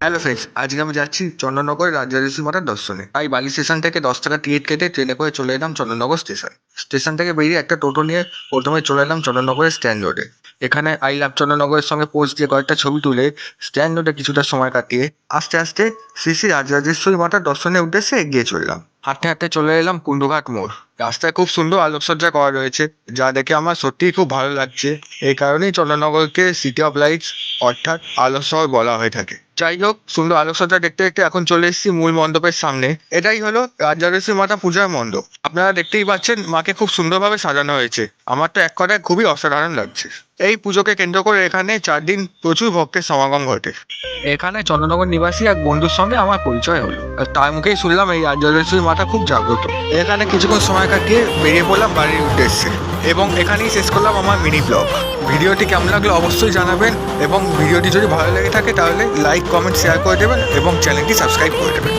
Hello friends, আজকে আমি যাচ্ছি চন্দননগর রাজরাজেশ্বরী মাতার দর্শনে। তাই বালি স্টেশন থেকে 10 টাকা টিকিট কেটে ট্রেনে করে চলে এলাম চন্দননগর স্টেশন। স্টেশন থেকে বেরিয়ে একটা টোটো নিয়ে প্রথমে চলে এলাম চন্দননগরের স্ট্যান্ড রোডে। এখানে আই লাভ চন্দননগরের সঙ্গে পোস্ট দিয়ে কয়েকটা ছবি তুলে স্ট্যান্ড রোডে কিছুটা সময় কাটিয়ে আস্তে আস্তে শ্রী শ্রী রাজরাজেশ্বরী মাতার দর্শনের উদ্দেশ্যে এগিয়ে চললাম। হাঁটতে হাঁটতে চলে এলাম কুণ্ডঘাট মোড়। রাস্তায় খুব সুন্দর আলোকসজ্জা করা রয়েছে, যা দেখে আমার সত্যিই খুব ভালো লাগছে। এই কারণেই চন্দননগরকে সিটি অফ লাইটস অর্থাৎ আলো শহর বলা হয়ে থাকে। যাই হোক, সুন্দর আলোকসজ্জা দেখতে দেখতে এখন চলে এসেছি মূল মণ্ডপের সামনে। এটাই হলো রাজরাজেশ্বরী মাতা পূজার মণ্ডপ। আপনারা দেখতেই পাচ্ছেন, মাকে খুব সুন্দরভাবে সাজানো হয়েছে। আমার তো এক কথায় খুবই অসাধারণ লাগছে। এই পুজোকে কেন্দ্র করে এখানে 4 দিন প্রচুর ভক্তের সমাগম ঘটে। এখানে চন্দননগর নিবাসী এক বন্ধুর সঙ্গে আমার পরিচয় হলো, আর তার মুখেই শুনলাম এই রাজরাজেশ্বরী মাতা খুব জাগ্রত। এখানে কিছুক্ষণ সময় কাটিয়ে বেরিয়ে পড়লাম বাড়ির উদ্দেশ্যে, এবং এখানেই শেষ করলাম আমার মিনি ব্লগ। ভিডিওটি কেমন লাগলো অবশ্যই জানাবেন, এবং ভিডিওটি যদি ভালো লেগে থাকে তাহলে লাইক, কমেন্ট, শেয়ার করে দেবেন এবং চ্যানেলটি সাবস্ক্রাইব করে দেবেন।